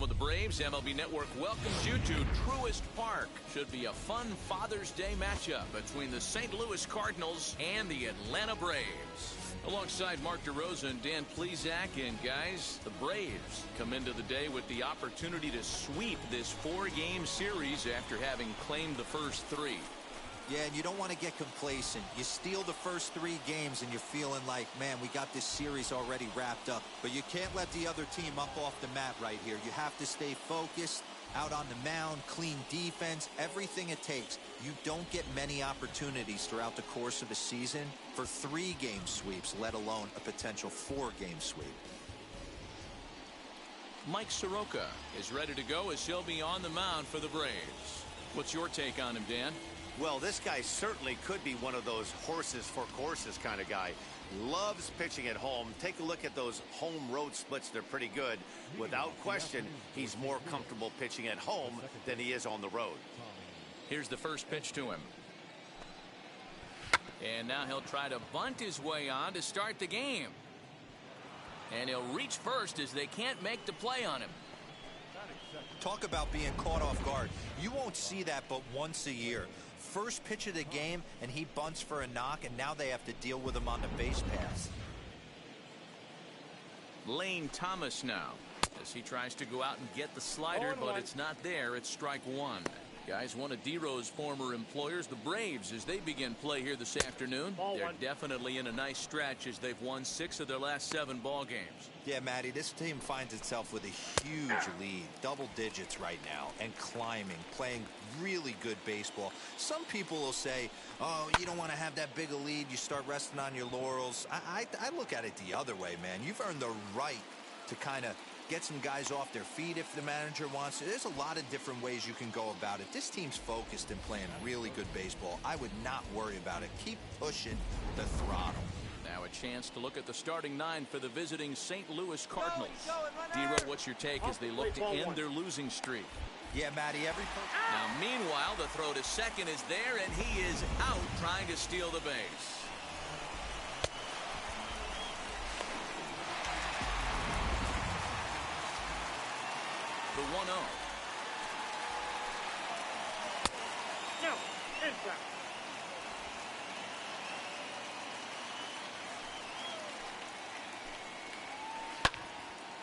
home of the Braves, MLB Network welcomes you to Truist Park. Should be a fun Father's Day matchup between the St. Louis Cardinals and the Atlanta Braves. Alongside Mark DeRosa and Dan Plesac, and guys, the Braves come into the day with the opportunity to sweep this 4-game series after having claimed the first 3. Yeah, and you don't want to get complacent. You steal the first 3 games and you're feeling like, man, we got this series already wrapped up. But you can't let the other team up off the mat right here. You have to stay focused, out on the mound, clean defense, everything it takes. You don't get many opportunities throughout the course of a season for 3-game sweeps, let alone a potential 4-game sweep. Mike Soroka is ready to go as he'll be on the mound for the Braves. What's your take on him, Dan? Well, this guy certainly could be one of those horses for courses kind of guy. Loves pitching at home. Take a look at those home road splits. They're pretty good. Without question, he's more comfortable pitching at home than he is on the road. Here's the first pitch to him. And now he'll try to bunt his way on to start the game. And he'll reach first as they can't make the play on him. Talk about being caught off guard. You won't see that but once a year. First pitch of the game and he bunts for a knock, and now they have to deal with him on the base pass. Lane Thomas now as he tries to go out and get the slider, but it's not there. It's strike 1. Guys, one of D-Row's former employers, the Braves, as they begin play here this afternoon. They're definitely in a nice stretch as they've won 6 of their last 7 ball games. Yeah, Matty, this team finds itself with a huge lead, double digits right now, and climbing, playing really good baseball. Some people will say, oh, you don't want to have that big a lead, you start resting on your laurels. I look at it the other way, man. You've earned the right to kind of get some guys off their feet if the manager wants to. There's a lot of different ways you can go about it. This team's focused and playing really good baseball. I would not worry about it. Keep pushing the throttle. Now a chance to look at the starting 9 for the visiting St. Louis Cardinals. D-Row, what's your take as they look to end their losing streak? Yeah, Matty, Now, meanwhile, the throw to second is there, and he is out trying to steal the base. The 1-0. No, inside.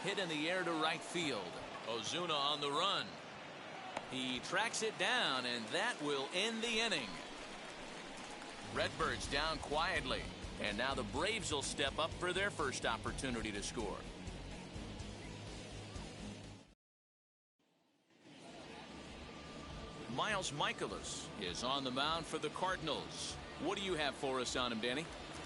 Hit in the air to right field. Ozuna on the run. He tracks it down, and that will end the inning. Redbirds down quietly, and now the Braves will step up for their first opportunity to score. Miles Michaelis is on the mound for the Cardinals. What do you have for us on him, Danny?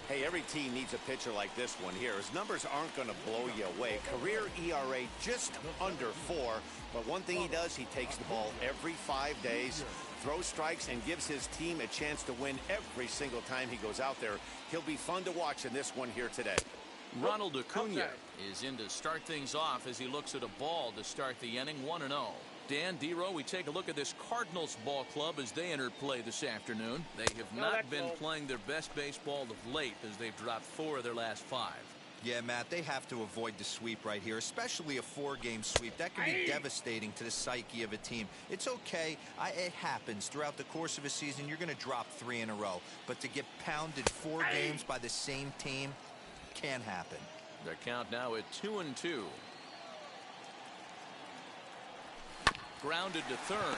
Hey, every team needs a pitcher like this one here. His numbers aren't going to blow you away. Career ERA just under 4. But one thing he does, he takes the ball every 5 days, throws strikes, and gives his team a chance to win every single time he goes out there. He'll be fun to watch in this one here today. Ronald Acuna is in to start things off as he looks at a ball to start the inning, 1-0. Dan, D-Row, we take a look at this Cardinals ball club as they enter play this afternoon. They have not been playing their best baseball of late as they've dropped 4 of their last 5. Yeah, Matt, they have to avoid the sweep right here, especially a 4-game sweep. That can be devastating to the psyche of a team. It's okay. It happens. Throughout the course of a season, you're going to drop 3 in a row. But to get pounded 4 games by the same team can happen. Their count now at 2-2. Grounded to third.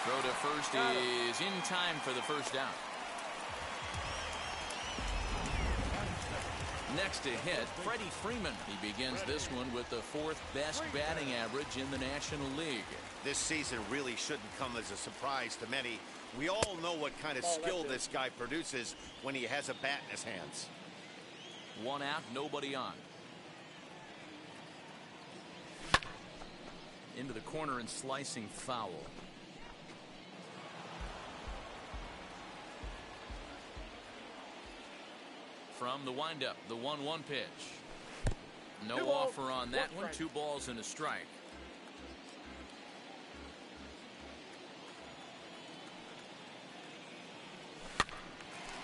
Throw to first is in time for the first down. Next to hit, Freddie Freeman. He begins this one with the 4th best batting average in the National League. This season really shouldn't come as a surprise to many. We all know what kind of skill this guy produces when he has a bat in his hands. 1 out, nobody on. Into the corner and slicing foul. From the windup, the 1-1 pitch. No offer on that one. 2 balls and a strike.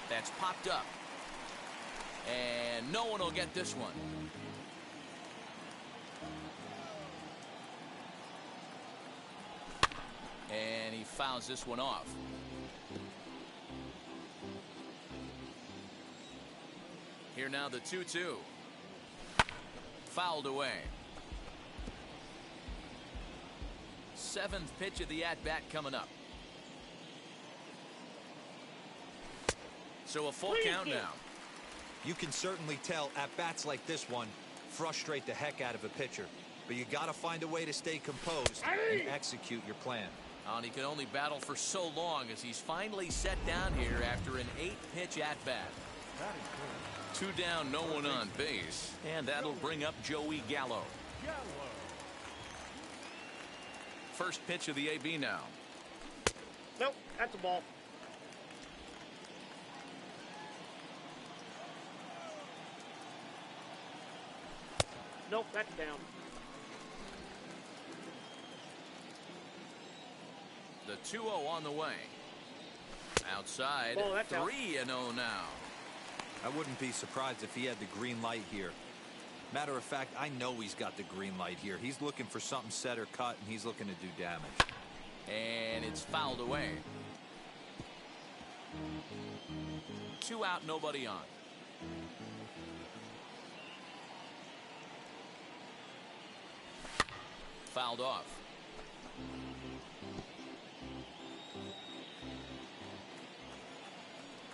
That's popped up. And no one will get this one. fouls this one off. Here now the 2-2. Fouled away. Seventh pitch of the at-bat coming up. So a full count now. You can certainly tell at-bats like this one frustrate the heck out of a pitcher. But you got to find a way to stay composed and execute your plan. And he can only battle for so long as he's finally set down here after an 8-pitch at-bat. 2 down, no one on base. And that'll bring up Joey Gallo. First pitch of the AB now. Nope, that's a ball. Nope, that's down. The 2-0 on the way. Outside, 3-0 now. I wouldn't be surprised if he had the green light here. Matter of fact, I know he's got the green light here. He's looking for something set or cut, and he's looking to do damage. And it's fouled away. 2 out, nobody on. Fouled off.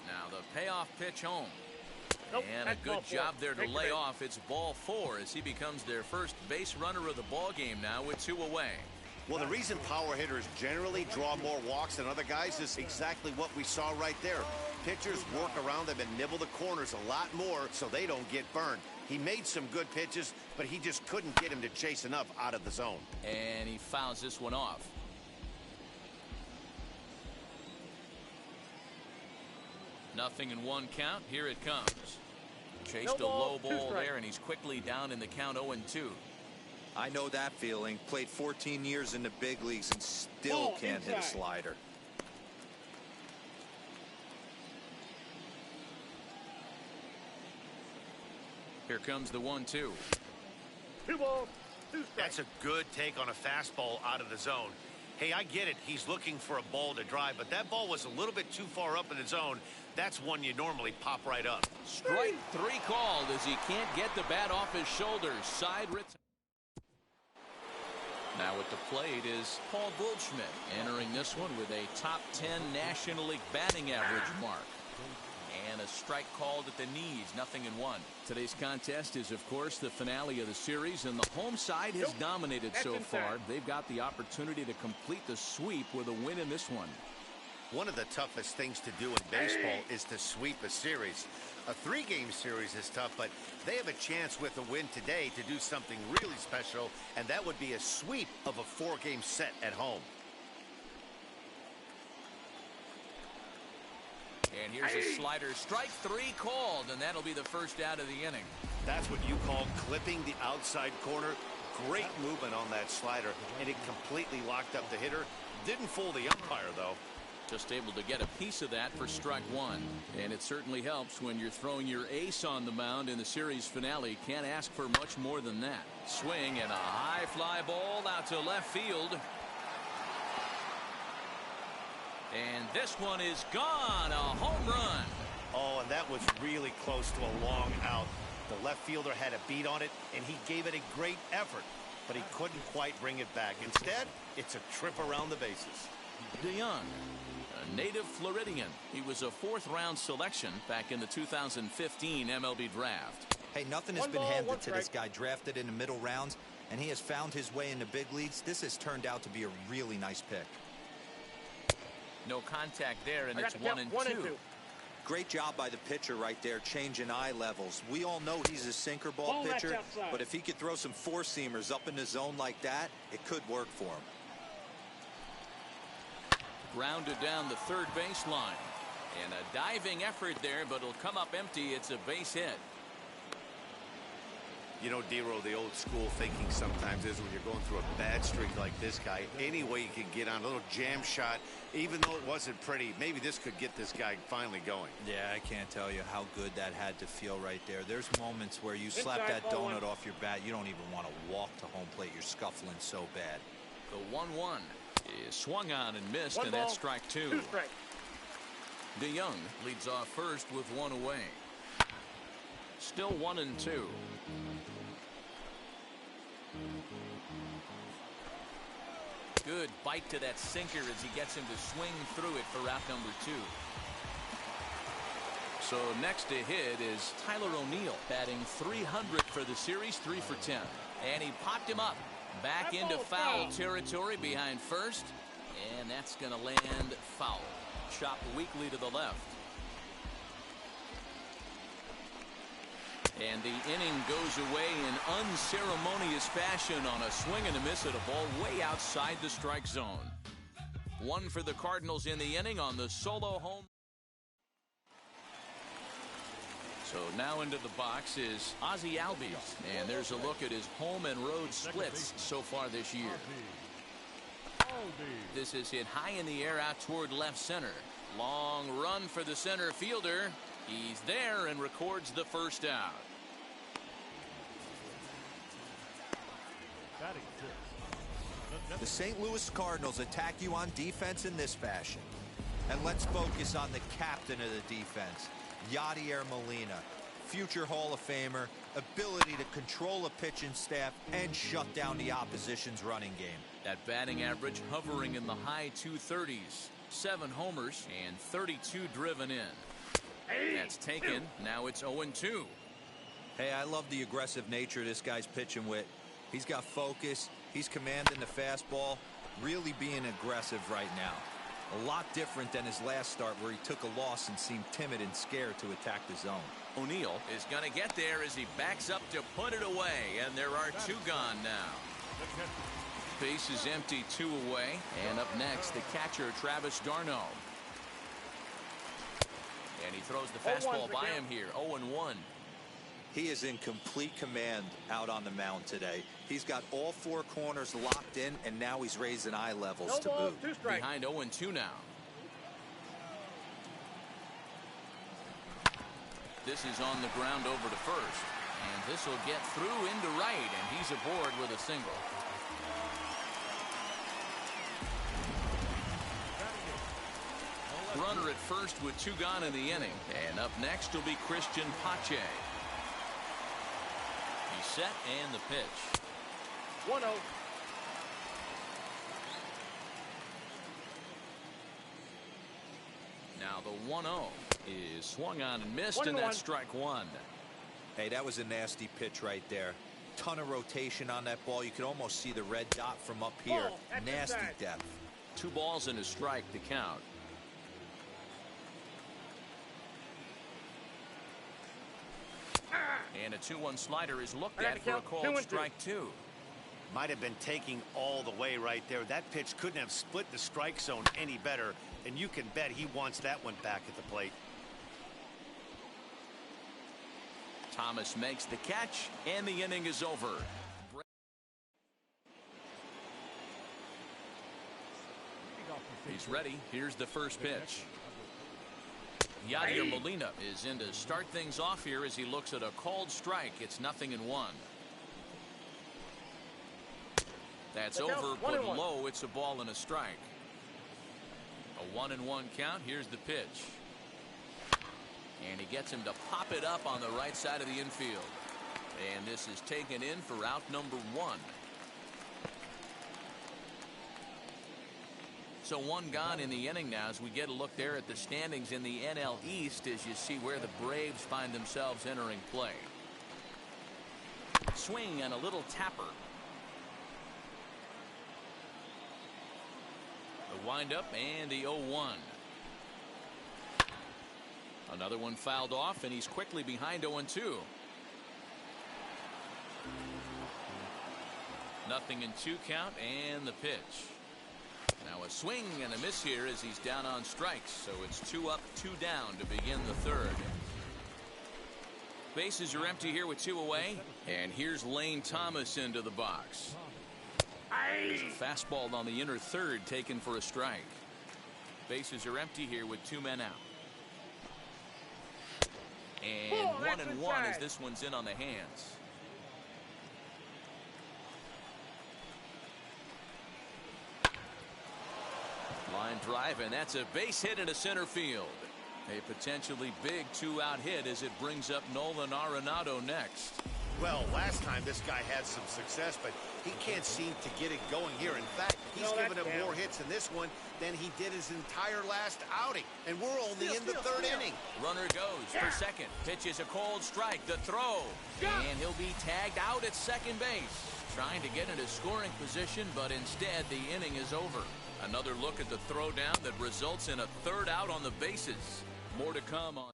Now the payoff pitch home. Nope, and a good job there to lay off. It's ball 4 as he becomes their first base runner of the ball game now with 2 away. Well, the reason power hitters generally draw more walks than other guys is exactly what we saw right there. Pitchers work around them and nibble the corners a lot more so they don't get burned. He made some good pitches, but he just couldn't get him to chase enough out of the zone. And he fouls this one off. Nothing in 1 count. Here it comes. Chased a low ball there, and he's quickly down in the count 0-2. I know that feeling. Played 14 years in the big leagues and still can't hit a slider. Here comes the 1-2. 2 balls, 2 strikes. That's a good take on a fastball out of the zone. Hey, I get it. He's looking for a ball to drive, but that ball was a little bit too far up in the zone. That's one you normally pop right up. Strike 3 called as he can't get the bat off his shoulders. Side return. Now at the plate is Paul Goldschmidt, entering this one with a top 10 National League batting average mark. And a strike called at the knees, nothing in 1. Today's contest is, of course, the finale of the series, and the home side has dominated so far. They've got the opportunity to complete the sweep with a win in this one. One of the toughest things to do in baseball is to sweep a series. A 3-game series is tough, but they have a chance with a win today to do something really special, and that would be a sweep of a 4-game set at home. And here's a slider. Strike 3 called, and that'll be the first out of the inning. That's what you call clipping the outside corner. Great movement on that slider, and it completely locked up the hitter. Didn't fool the umpire, though. Just able to get a piece of that for strike 1. And it certainly helps when you're throwing your ace on the mound in the series finale. Can't ask for much more than that. Swing and a high fly ball out to left field. And this one is gone. A home run. Oh, and that was really close to a long out. The left fielder had a beat on it, and he gave it a great effort, but he couldn't quite bring it back. Instead, it's a trip around the bases. DeYoung, a native Floridian. He was a 4th-round selection back in the 2015 MLB draft. Hey, nothing has been handed to this guy. Drafted in the middle rounds, and he has found his way in the big leagues. This has turned out to be a really nice pick. No contact there, and it's 1-2. Great job by the pitcher right there, changing eye levels. We all know he's a sinker ball pitcher, but if he could throw some 4-seamers up in the zone like that, it could work for him. Grounded down the third baseline. And a diving effort there, but it'll come up empty. It's a base hit. You know, Dero, the old school thinking sometimes is when you're going through a bad streak like this guy, any way you can get on a little jam shot, even though it wasn't pretty, maybe this could get this guy finally going. Yeah, I can't tell you how good that had to feel right there. There's moments where you slap that donut off your bat, you don't even want to walk to home plate. You're scuffling so bad. The 1-1. is swung on and missed, One and ball, that's strike two. two strikes. DeYoung leads off first with one away. Still 1-2. Good bite to that sinker as he gets him to swing through it for out number 2. So next to hit is Tyler O'Neill, batting .300 for the series, 3 for 10. And he popped him up back into foul territory behind first, and that's going to land foul. Chopped weakly to the left. And the inning goes away in unceremonious fashion on a swing and a miss at a ball way outside the strike zone. One for the Cardinals in the inning on the solo home. So now into the box is Ozzie Albies, and there's a look at his home and road splits so far this year. This is hit high in the air out toward left center. Long run for the center fielder. He's there and records the first out. The St. Louis Cardinals attack you on defense in this fashion. And let's focus on the captain of the defense, Yadier Molina. Future Hall of Famer, ability to control a pitching staff and shut down the opposition's running game. That batting average hovering in the high 230s. 7 homers and 32 driven in. That's taken. Now it's 0-2. Hey, I love the aggressive nature of this guy's pitching wit. He's got focus. He's commanding the fastball. Really being aggressive right now. A lot different than his last start where he took a loss and seemed timid and scared to attack the zone. O'Neill is going to get there as he backs up to put it away, and there are 2 gone now. Base is empty, 2 away, and up next the catcher Travis d'Arnaud. And he throws the fastball by him here. 0-1. He is in complete command out on the mound today. He's got all 4 corners locked in, and now he's raising eye levels to boot. Behind 0-2 now. This is on the ground over to first, and this will get through into right, and he's aboard with a single. Runner at first with 2 gone in the inning, and up next will be Christian Pache. He's set, and the pitch. 1-0. Now the 1-0 is swung on and missed, and that's strike 1. Hey, that was a nasty pitch right there. Ton of rotation on that ball. You could almost see the red dot from up here. Nasty depth. 2 balls and a strike to count. And a 2-1 slider is looked at for a called strike 2. Might have been taking all the way right there. That pitch couldn't have split the strike zone any better, and you can bet he wants that one back at the plate. Thomas makes the catch, and the inning is over. He's ready. Here's the first pitch. Yadier Molina is in to start things off here as he looks at a called strike. It's 0-1. That's over, but low. It's a ball and a strike. A 1-1 count. Here's the pitch. And he gets him to pop it up on the right side of the infield. And this is taken in for out number 1. So 1 gone in the inning now as we get a look there at the standings in the NL East as you see where the Braves find themselves entering play. Swing and a little tapper. The windup and the 0-1. Another one fouled off, and he's quickly behind 0-2. 0-2 count, and the pitch. Now a swing and a miss here as he's down on strikes, so it's 2 up, 2 down to begin the third. Bases are empty here with 2 away, and here's Lane Thomas into the box. Fastball on the inner third taken for a strike. Bases are empty here with 2 men out. And 1-1 as this one's in on the hands. Line drive, and that's a base hit into center field. A potentially big two-out hit as it brings up Nolan Arenado next. Well, last time this guy had some success, but he can't seem to get it going here. In fact, he's given him more hits in this one than he did his entire last outing. And we're only in the third inning. Runner goes for second. Pitches a cold strike. The throw. And he'll be tagged out at second base. Trying to get into scoring position, but instead the inning is over. Another look at the throwdown that results in a third out on the bases. More to come on.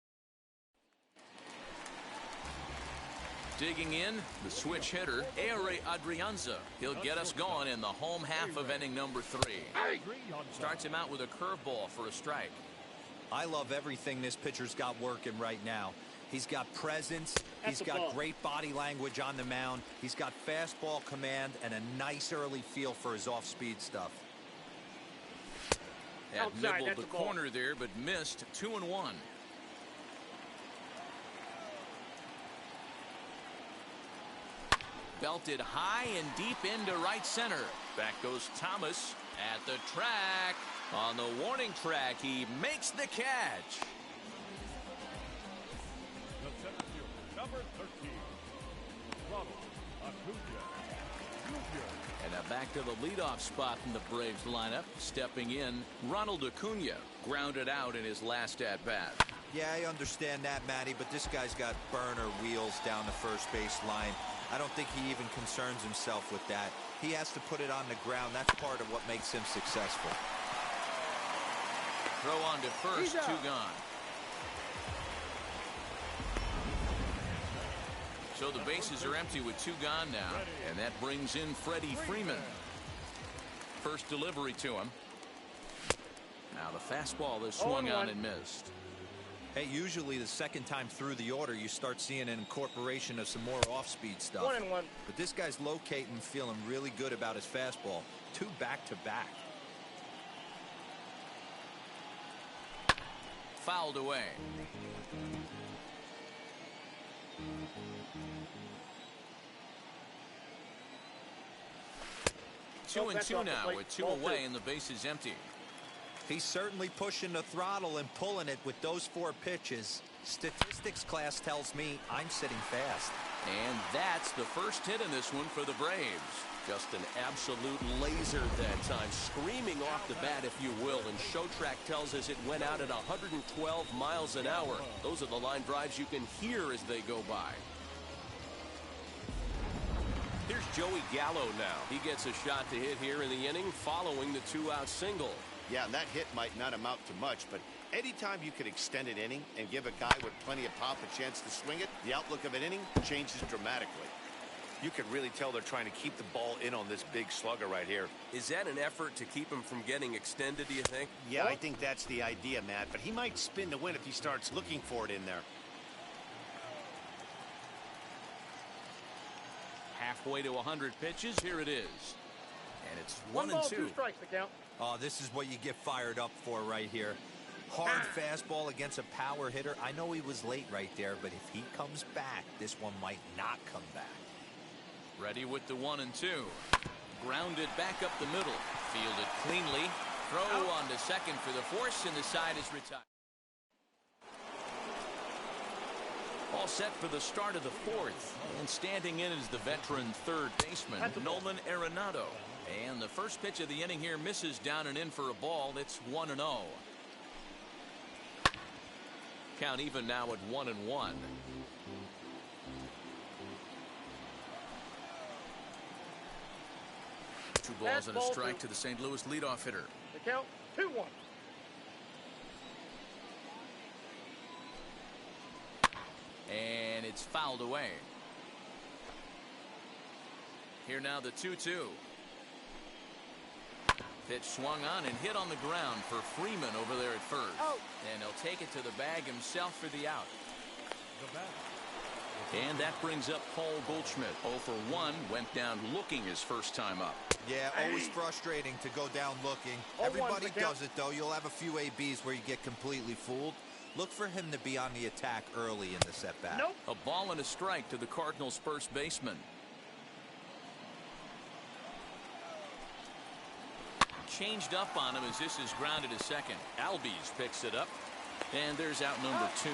Digging in, the switch hitter, Ehire Adrianza. He'll get us going in the home half of inning number 3. Starts him out with a curveball for a strike. I love everything this pitcher's got working right now. He's got presence. He's got great body language on the mound. He's got fastball command and a nice early feel for his off-speed stuff. Had nibbled the corner there, but missed. 2-1. Belted high and deep into right center. Back goes Thomas at the track. On the warning track, he makes the catch. Number 13, Ronald Acuna. And now back to the leadoff spot in the Braves lineup. Stepping in, Ronald Acuna grounded out in his last at-bat. Yeah, I understand that, Matty, but this guy's got burner wheels down the first base line. I don't think he even concerns himself with that. He has to put it on the ground. That's part of what makes him successful. Throw on to first, 2 gone. So the bases are empty with 2 gone now, and that brings in Freddie Freeman. First delivery to him. Now the fastball is swung on and missed. Hey, usually the second time through the order, you start seeing an incorporation of some more off-speed stuff. 1-1. But this guy's locating, feeling really good about his fastball. 2 back-to-back. Fouled away. Two and two now with 2 away and the base is empty. He's certainly pushing the throttle and pulling it with those 4 pitches. Statistics class tells me I'm sitting fast. And that's the first hit in this one for the Braves. Just an absolute laser that time, screaming off the bat, if you will. And ShowTrack tells us it went out at 112 miles an hour. Those are the line drives you can hear as they go by. Here's Joey Gallo now. He gets a shot to hit here in the inning following the 2-out single. Yeah, and that hit might not amount to much, but anytime you can extend an inning and give a guy with plenty of pop a chance to swing it, the outlook of an inning changes dramatically. You can really tell they're trying to keep the ball in on this big slugger right here. Is that an effort to keep him from getting extended, do you think? Yeah, I think that's the idea, Matt, but he might spin to win if he starts looking for it in there. Halfway to 100 pitches, here it is. And it's 1 1 and ball, 2. 2 strikes to count. Oh, this is what you get fired up for right here. Hard fastball against a power hitter. I know he was late right there, but if he comes back, this one might not come back. Ready with the 1 and 2. Grounded back up the middle. Fielded cleanly. Throw on to second for the force, and the side is retired. All set for the start of the 4th. And standing in is the veteran third baseman, Nolan Arenado. And the first pitch of the inning here misses down and in for a ball. It's 1-0. Count even now at 1-1. Two balls and a strike to the St. Louis leadoff hitter. The count 2-1. And it's fouled away. Here now the 2-2. Pitch swung on and hit on the ground for Freeman over there at first. And he'll take it to the bag himself for the out. And that brings up Paul Goldschmidt. 0 for 1, went down looking his first time up. Yeah, always frustrating to go down looking. Everybody does it, though. You'll have a few ABs where you get completely fooled. Look for him to be on the attack early in the setback. A ball and a strike to the Cardinals' first baseman. changed up on him as this is grounded to second. Albies picks it up, and there's out number 2.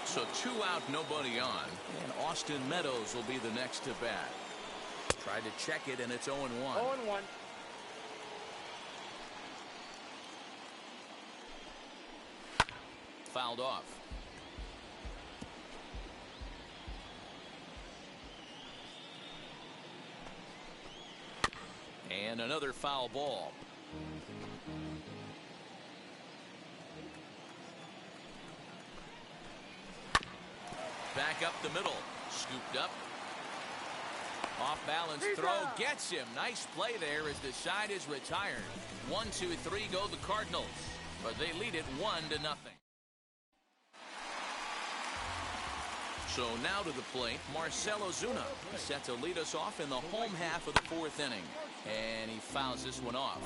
So 2 out, nobody on, and Austin Meadows will be the next to bat. Tried to check it, and it's 0-1. 0-1. Fouled off. And another foul ball. Back up the middle. Scooped up. Off balance throw gets him. Nice play there as the side is retired. 1, 2, 3 go the Cardinals, but they lead it 1-0. So now to the plate, Marcell Ozuna. He's set to lead us off in the home half of the 4th inning. And he fouls this one off.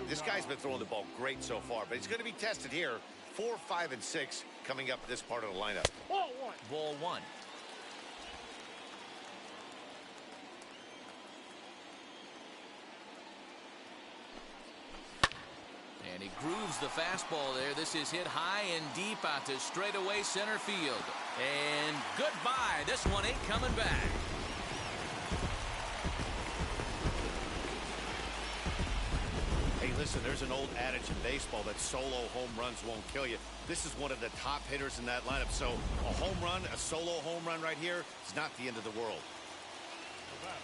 This guy's been throwing the ball great so far, but he's going to be tested here. 4, 5, and 6 coming up this part of the lineup. Ball 1. Ball 1. And he grooves the fastball there. This is hit high and deep out to straightaway center field. And goodbye. This one ain't coming back. Hey, listen, there's an old adage in baseball that solo home runs won't kill you. This is one of the top hitters in that lineup. So a home run, a solo home run right here is not the end of the world.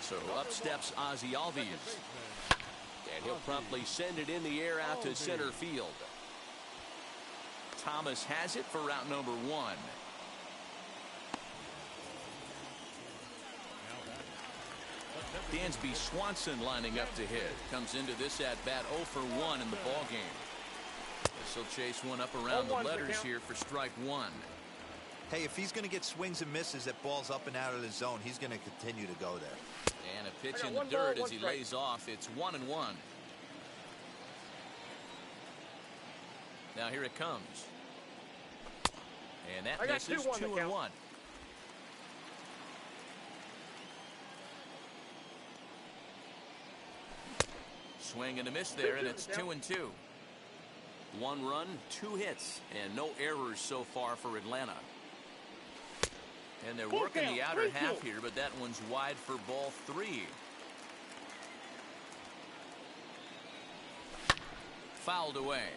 So up steps Ozzy Albies. And he'll promptly send it in the air out to center field. Thomas has it for route number 1. Dansby Swanson lining up to hit. Comes into this at bat 0 for 1 in the ball game. This will chase one up around the letters here for strike 1. Hey, if he's going to get swings and misses at balls up and out of the zone, he's going to continue to go there. And a pitch in the dirt as he lays off. It's 1-1. Now here it comes. And that misses. 2-1. Swing and a miss there, and it's 2-2. 1 run, 2 hits, and no errors so far for Atlanta. And they're working the outer half here, but that one's wide for ball 3. Fouled away.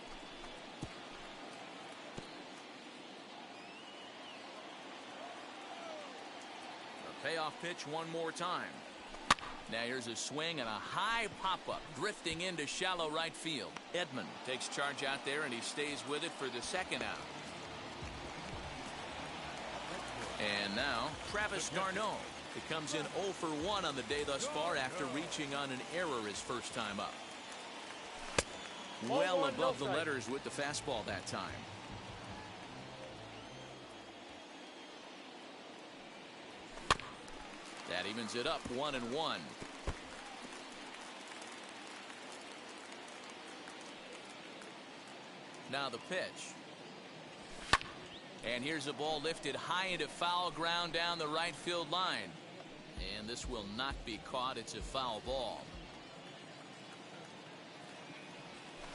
A payoff pitch one more time. Now here's a swing and a high pop-up drifting into shallow right field. Edman takes charge out there, and he stays with it for the 2nd out. And now Travis d'Arnaud. It comes in 0 for 1 on the day thus far after reaching on an error his first time up. Well above the letters with the fastball that time. That evens it up 1-1. Now the pitch. And here's a ball lifted high into foul ground down the right field line. And this will not be caught. It's a foul ball.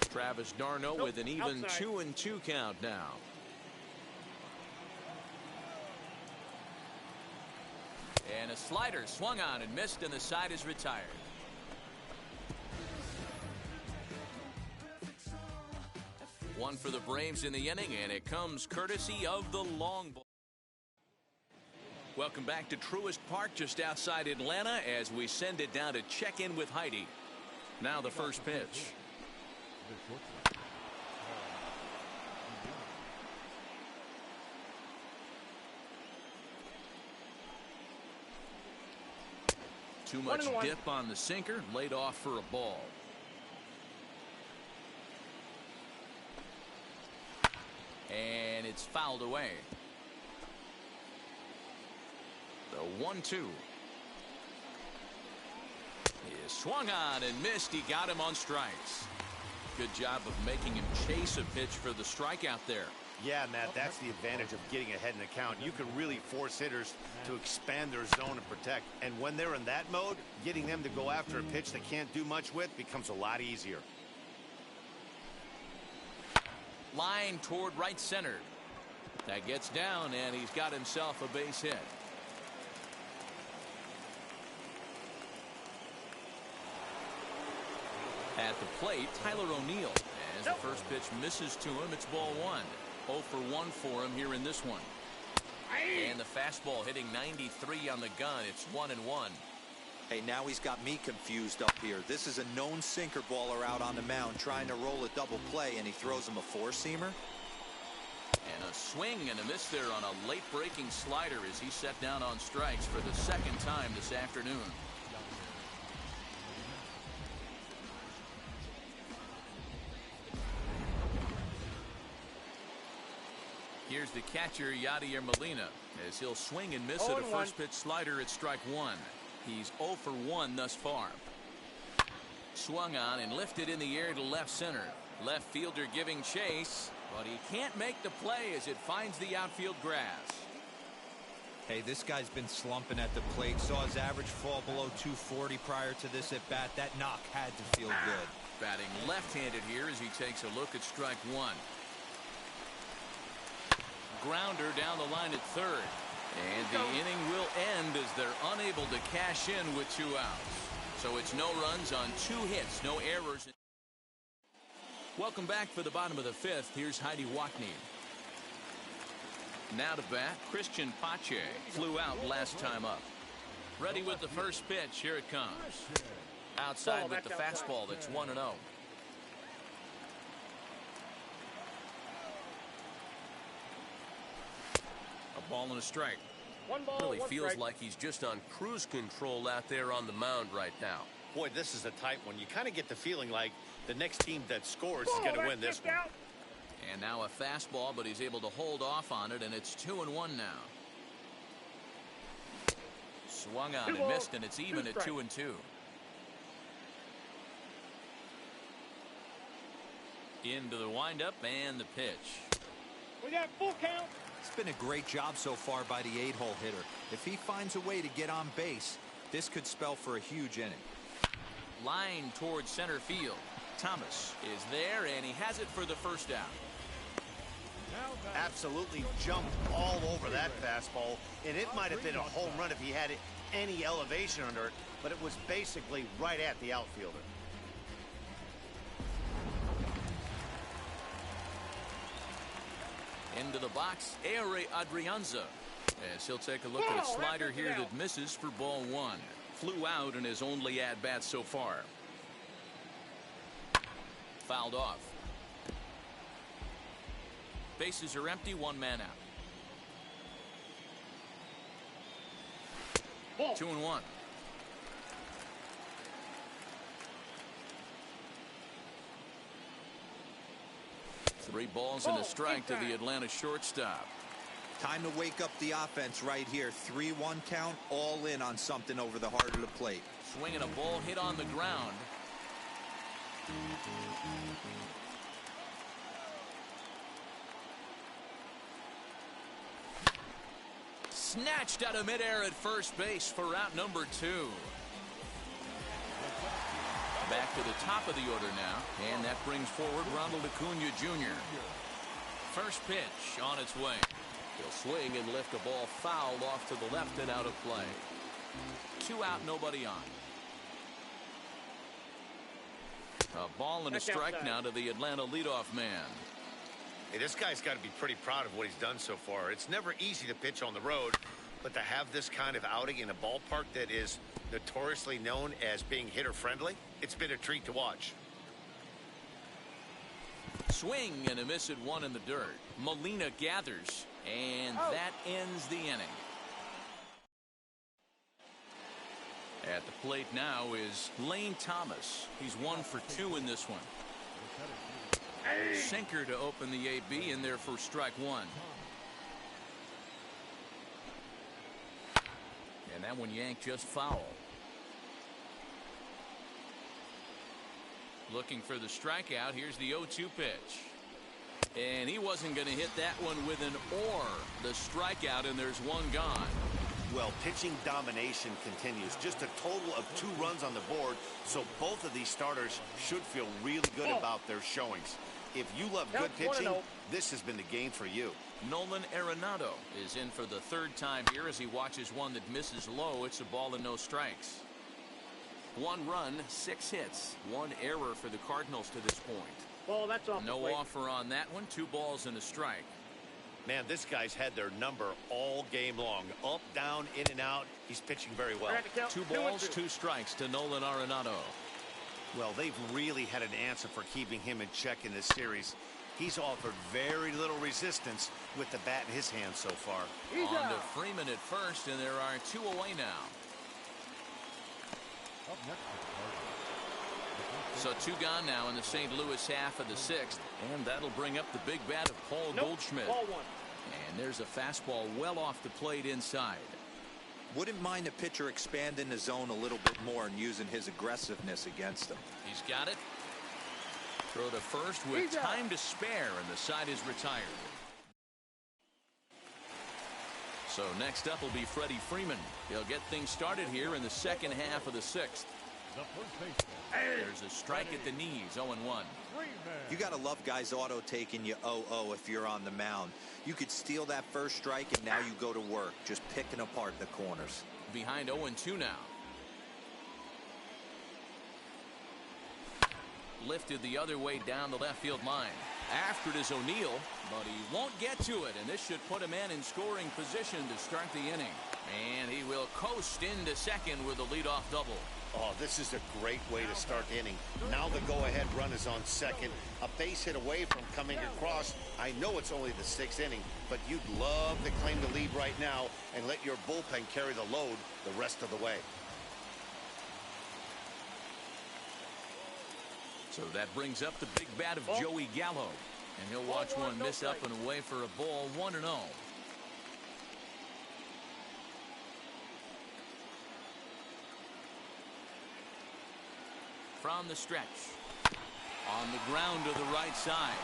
Travis d'Arnaud with an even 2-2 count now. And a slider swung on and missed, and the side is retired. One for the Braves in the inning, and it comes courtesy of the long ball. Welcome back to Truist Park just outside Atlanta as we send it down to check in with Heidi. Now the first pitch. Too much dip on the sinker, laid off for a ball. And it's fouled away. The 1-2. He swung on and missed. He got him on strikes. Good job of making him chase a pitch for the strikeout there. Yeah, Matt, that's the advantage of getting ahead in the count. You can really force hitters to expand their zone and protect. And when they're in that mode, getting them to go after a pitch they can't do much with becomes a lot easier. Line toward right center. That gets down, and he's got himself a base hit. At the plate, Tyler O'Neill. As the first pitch misses to him, it's ball one. 0 for 1 for him here in this one. And the fastball hitting 93 on the gun. It's 1-1. Hey, now he's got me confused up here. This is a known sinker baller out on the mound trying to roll a double play, and he throws him a four-seamer. And a swing and a miss there on a late breaking slider as he set down on strikes for the second time this afternoon. Here's the catcher, Yadier Molina, as he'll swing and miss at a first pitch slider at strike one. He's 0 for 1 thus far. Swung on and lifted in the air to left center. Left fielder giving chase, but he can't make the play as it finds the outfield grass. Hey, this guy's been slumping at the plate. Saw his average fall below 240 prior to this at bat. That knock had to feel good. Batting left-handed here as he takes a look at strike one. Grounder down the line at third. And the inning will end as they're unable to cash in with 2 outs. So it's no runs on 2 hits, no errors. Welcome back for the bottom of the 5th. Here's Heidi Watney. Now to bat, Christian Pache flew out last time up. Ready with the first pitch. Here it comes. Outside with the fastball. That's 1-0. A ball and a strike. Really feels like he's just on cruise control out there on the mound right now. Boy, this is a tight one. You kind of get the feeling like the next team that scores is going to win this one. And now a fastball, but he's able to hold off on it, and it's 2-1 now. Swung on and missed, and it's even at 2-2. Into the windup and the pitch. We got full count. It's been a great job so far by the 8-hole hitter. If he finds a way to get on base, this could spell for a huge inning. Line towards center field. Thomas is there, and he has it for the first out. Absolutely jumped all over that fastball, and it might have been a home run if he had any elevation under it, but it was basically right at the outfielder. Into the box, Ehire Adrianza, as he'll take a look at a slider here that misses for ball one. Flew out in his only at-bat so far. Fouled off. Bases are empty, 1 man out. 2-1. Three balls and a strike to the Atlanta shortstop. Time to wake up the offense right here. 3-1 count, all in on something over the heart of the plate. Swinging a ball hit on the ground. Snatched out of midair at first base for out number 2. Back to the top of the order now, and that brings forward Ronald Acuna Jr. First pitch on its way. He'll swing and lift a ball fouled off to the left and out of play. 2 out, nobody on. A ball and a strike now to the Atlanta leadoff man. Hey, this guy's got to be pretty proud of what he's done so far. It's never easy to pitch on the road, but to have this kind of outing in a ballpark that is notoriously known as being hitter-friendly, it's been a treat to watch. Swing and a miss at 1 in the dirt. Molina gathers, and that ends the inning. At the plate now is Lane Thomas. He's 1 for 2 in this one. Sinker to open the AB in there for strike 1. And that one yanked just foul. Looking for the strikeout. Here's the 0-2 pitch. And he wasn't going to hit that one with an or. The strikeout, and there's one gone. Well, pitching domination continues. Just a total of 2 runs on the board, so both of these starters should feel really good about their showings. If you love good pitching, this has been the game for you. Nolan Arenado is in for the 3rd time here as he watches one that misses low. It's a ball and no strikes. 1 run, 6 hits, 1 error for the Cardinals to this point. Ball, that's off. No offer on that one. 2 balls and a strike. Man, this guy's had their number all game long. Up, down, in and out. He's pitching very well. 2 balls, 2 strikes to Nolan Arenado. Well, they've really had an answer for keeping him in check in this series. He's offered very little resistance with the bat in his hand so far. On to Freeman at first, and there are 2 away now. Up next is So 2 gone now in the St. Louis half of the 6th, and that'll bring up the big bat of Paul Goldschmidt. Ball 1. And there's a fastball well off the plate inside. Wouldn't mind a pitcher expanding the zone a little bit more and using his aggressiveness against them. He's got it. Throw to first with time to spare, and the side is retired. So next up will be Freddie Freeman. He'll get things started here in the 2nd half of the 6th. the first baseman. There's a strike at the knees, 0-1. You got to love guys auto taking you 0-0 if you're on the mound. You could steal that first strike, and now you go to work, just picking apart the corners. Behind 0-2 now. Lifted the other way down the left field line. After it is O'Neill, but he won't get to it, and this should put a man in scoring position to start the inning. And he will coast into second with a leadoff double. Oh, this is a great way to start the inning. Now the go-ahead run is on second. A base hit away from coming across. I know it's only the 6th inning, but you'd love to claim the lead right now and let your bullpen carry the load the rest of the way. So that brings up the big bat of Joey Gallo. And he'll watch one miss up and away for a ball, 1-0. From the stretch. On the ground to the right side.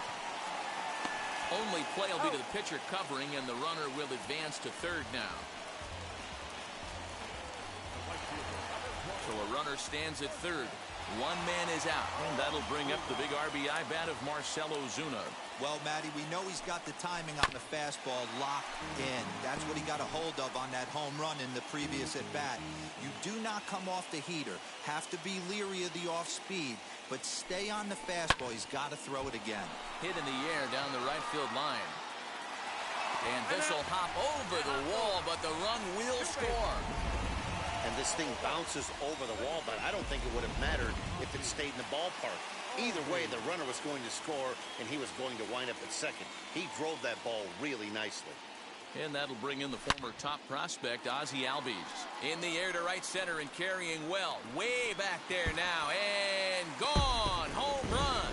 Only play will be to the pitcher covering, and the runner will advance to third now. So a runner stands at third. One man is out, and that'll bring up the big RBI bat of Marcell Ozuna. Well, Matty, we know he's got the timing on the fastball locked in. That's what he got a hold of on that home run in the previous at-bat. You do not come off the heater. Have to be leery of the off-speed, but stay on the fastball. He's got to throw it again. Hit in the air down the right field line. And this will hop over the wall, but the run will score. And this thing bounces over the wall, but I don't think it would have mattered if it stayed in the ballpark. Either way, the runner was going to score, and he was going to wind up at second. He drove that ball really nicely. And that'll bring in the former top prospect, Ozzie Albies. In the air to right center and carrying well. Way back there now, and gone. Home run.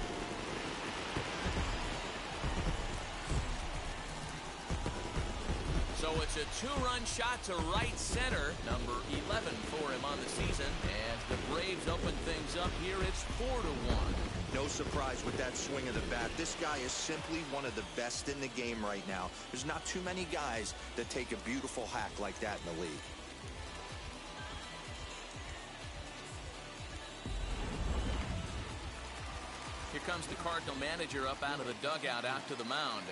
So it's a 2-run shot to right center, number 11 for him on the season. As the Braves open things up here, it's 4-1. No surprise with that swing of the bat. This guy is simply one of the best in the game right now. There's not too many guys that take a beautiful hack like that in the league. Here comes the Cardinal manager up out of the dugout out to the mound.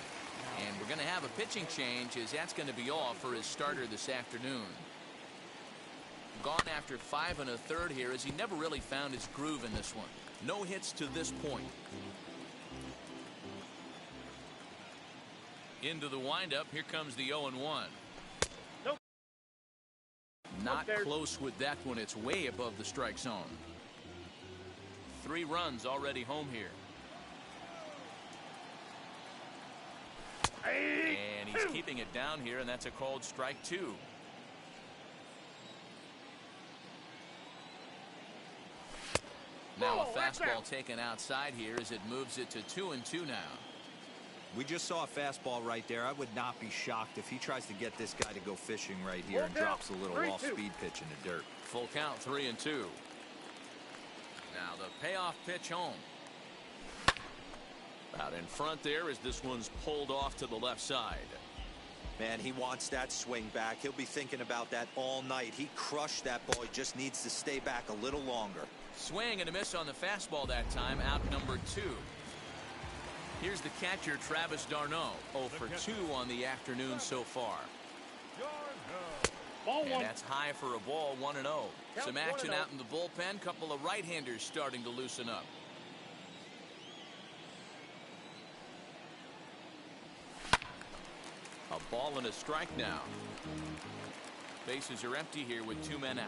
And we're going to have a pitching change, as that's going to be all for his starter this afternoon. Gone after 5 1/3 here, as he never really found his groove in this one. No hits to this point. Into the windup, here comes the 0-1. Nope. Not close with that one. It's way above the strike zone. 3 runs already home here. And he's keeping it down here, and that's a called strike 2. Now a fastball taken outside here as it moves it to 2-2 now. We just saw a fastball right there. I would not be shocked if he tries to get this guy to go fishing right here and drops a little off-speed pitch in the dirt. Full count, 3-2. Now the payoff pitch home. Out in front there as this one's pulled off to the left side. Man, he wants that swing back. He'll be thinking about that all night. He crushed that ball. He just needs to stay back a little longer. Swing and a miss on the fastball that time. Out number 2. Here's the catcher, Travis d'Arnaud. 0 for 2 on the afternoon so far. Ball And one. that's high for a ball, 1-0. Some action out in the bullpen. Couple of right-handers starting to loosen up. A ball and a strike now. Bases are empty here with 2 men out.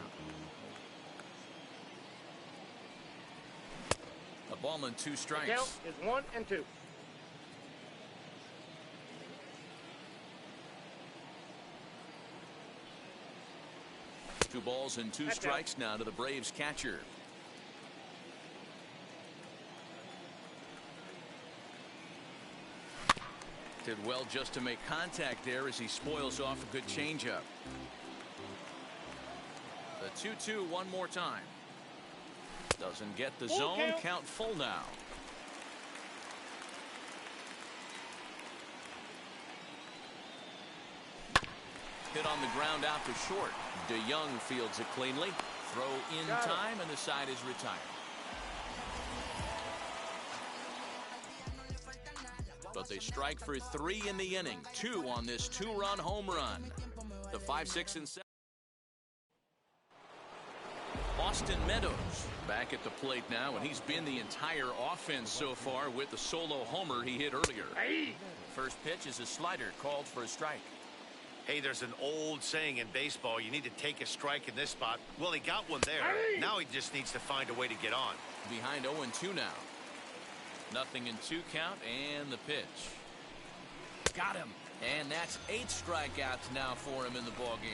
A ball and 2 strikes. Count is 1 and 2. Two balls and 2 strikes now to the Braves catcher. Did well just to make contact there as he spoils off a good changeup. The 2-2 one more time. Doesn't get the zone. Count full now. Hit on the ground out to short. DeYoung fields it cleanly. Throw in time, and the side is retired. But they strike for 3 in the inning. 2 on this 2-run home run. The 5, 6, and 7. Austin Meadows back at the plate now, and he's been the entire offense so far with the solo homer he hit earlier. First pitch is a slider called for a strike. Hey, there's an old saying in baseball, you need to take a strike in this spot. Well, he got one there. Now he just needs to find a way to get on. Behind 0-2 now. Nothing in 2 count, and the pitch. Got him. And that's 8 strikeouts now for him in the ball game.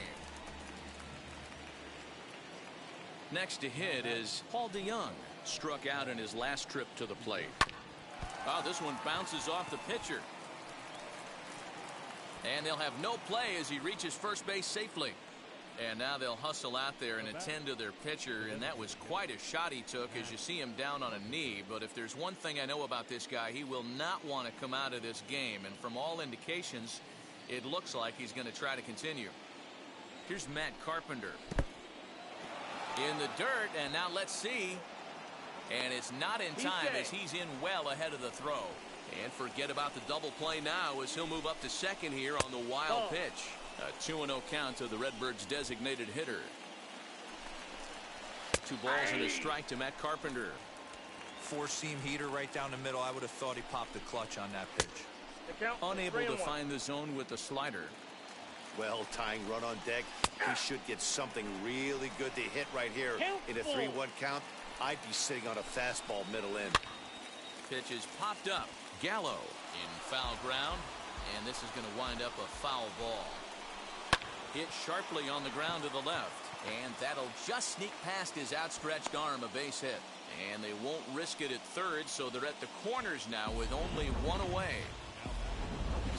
Next to hit is Paul DeYoung. Struck out in his last trip to the plate. Oh, this one bounces off the pitcher. And they'll have no play as he reaches first base safely. And now they'll hustle out there and attend to their pitcher, and that was quite a shot he took as you see him down on a knee. But if there's one thing I know about this guy, he will not want to come out of this game. And from all indications, it looks like he's going to try to continue. Here's Matt Carpenter. In the dirt, and now let's see. And it's not in time as he's in well ahead of the throw. And forget about the double play now as he'll move up to second here on the wild pitch. A 2-0 count to the Redbirds' designated hitter. 2 balls and a strike to Matt Carpenter. 4-seam heater right down the middle. I would have thought he popped the clutch on that pitch. Unable to find the zone with the slider. Well, tying run on deck. He should get something really good to hit right here. In a 3-1 count, I'd be sitting on a fastball middle end. Pitch is popped up. Gallo in foul ground, and this is going to wind up a foul ball. Hit sharply on the ground to the left, and that'll just sneak past his outstretched arm, a base hit. And they won't risk it at third, so they're at the corners now with only 1 away.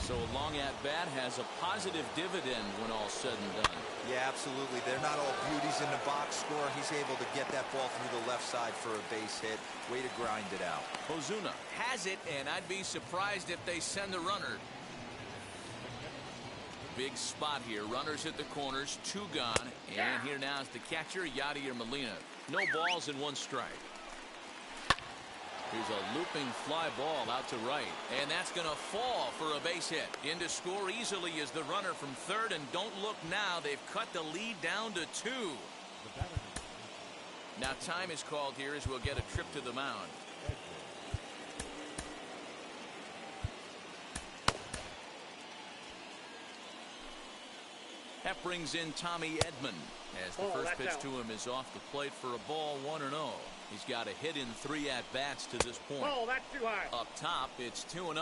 So a long at bat has a positive dividend when all's said and done. Yeah, absolutely. They're not all beauties in the box score. He's able to get that ball through the left side for a base hit. Way to grind it out. Ozuna has it, and I'd be surprised if they send the runner. Big spot here. Runners at the corners, 2 gone. And here now is the catcher, Yadier Molina. No balls and 1 strike. Here's a looping fly ball out to right. And that's going to fall for a base hit. In to score easily is the runner from third. And don't look now. They've cut the lead down to 2. Now time is called here as we'll get a trip to the mound. That brings in Tommy Edman as the first pitch to him is off the plate for a ball, 1-0. He's got a hit in 3 at-bats to this point. That's too high. Up top, it's 2-0.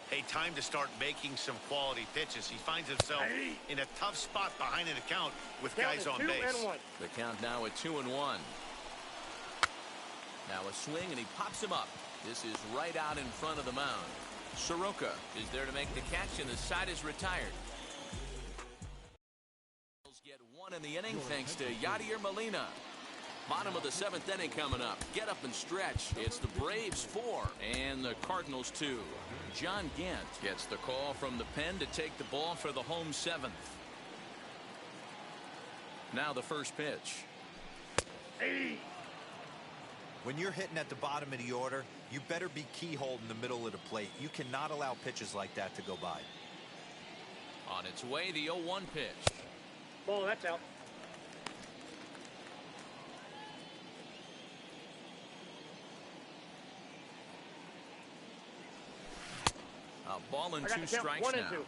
Hey, time to start making some quality pitches. He finds himself in a tough spot behind an account with guys on base. The count now at 2-1. Now a swing, and he pops him up. This is right out in front of the mound. Soroka is there to make the catch, and the side is retired. Get 1 in the inning thanks to Yadier Molina. Bottom of the 7th inning coming up. Get up and stretch. It's the Braves 4 and the Cardinals 2. John Gant gets the call from the pen to take the ball for the home 7th. Now the first pitch. When you're hitting at the bottom of the order, you better be keyhole in the middle of the plate. You cannot allow pitches like that to go by. On its way, the 0-1 pitch. Ball, that's out. A ball and 2 I got strikes 1 now. and 2.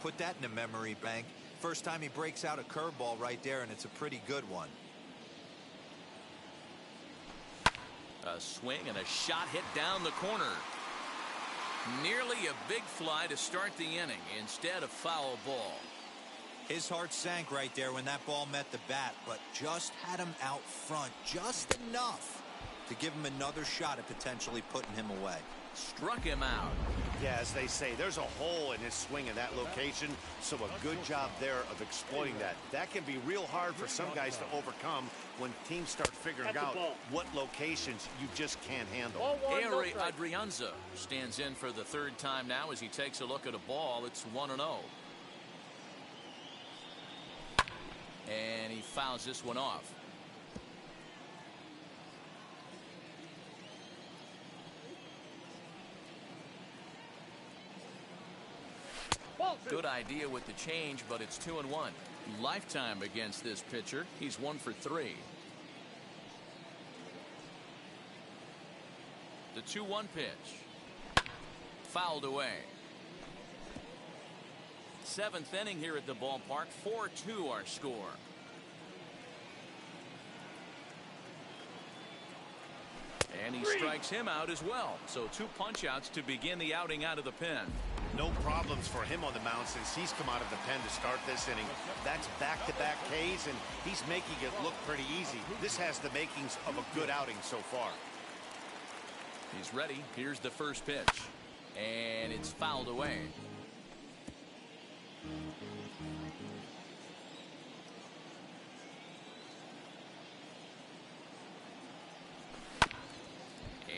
Put that in the memory bank. First time he breaks out a curveball right there, and it's a pretty good one. A swing and a shot hit down the corner. Nearly a big fly to start the inning instead of foul ball. His heart sank right there when that ball met the bat, but just had him out front just enough to give him another shot at potentially putting him away. Struck him out. Yeah, as they say, there's a hole in his swing in that location, so a good job there of exploiting that. That can be real hard for some guys to overcome when teams start figuring out what locations you just can't handle. Ball 1, no Ari strike. Adrianza stands in for the 3rd time now as he takes a look at a ball. It's 1-0. And he fouls this one off. Ball 2. Good idea with the change, but it's 2-1. Lifetime against this pitcher. He's 1 for 3. The 2-1 pitch. Fouled away. 7th inning here at the ballpark. 4-2 our score. And he strikes him out as well. So 2 punch-outs to begin the outing out of the pen. No problems for him on the mound since he's come out of the pen to start this inning. That's back-to-back Ks, and he's making it look pretty easy. This has the makings of a good outing so far. He's ready. Here's the first pitch. And it's fouled away.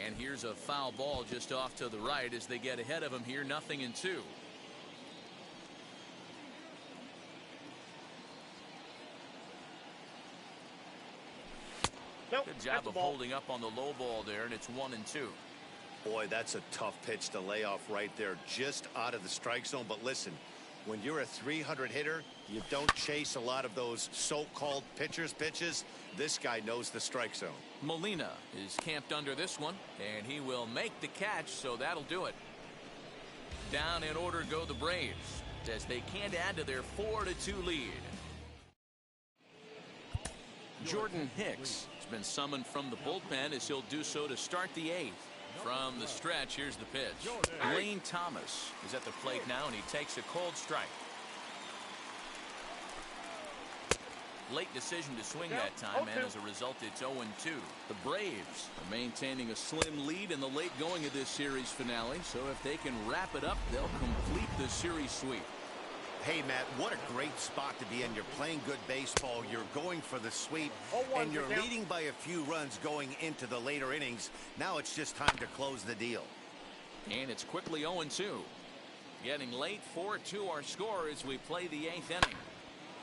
And here's a foul ball just off to the right as they get ahead of him here. 0-2. Nope, Good that's job the of ball. holding up on the low ball there, and it's 1-2. Boy, that's a tough pitch to lay off right there, just out of the strike zone. But listen, when you're a 300 hitter, you don't chase a lot of those so-called pitchers' pitches. This guy knows the strike zone. Molina is camped under this one, and he will make the catch, so that'll do it. Down in order go the Braves as they can't add to their 4-2 lead. Jordan Hicks has been summoned from the bullpen as he'll do so to start the 8th. From the stretch, here's the pitch. Lane Thomas is at the plate now, and he takes a cold strike. Late decision to swing that time, and as a result, it's 0-2. The Braves are maintaining a slim lead in the late going of this series finale, so if they can wrap it up, they'll complete the series sweep. Hey, Matt, what a great spot to be in. You're playing good baseball. You're going for the sweep, 0-1 and you're for count. leading by a few runs going into the later innings. Now it's just time to close the deal. And it's quickly 0-2. Getting late, 4-2 our score as we play the 8th inning.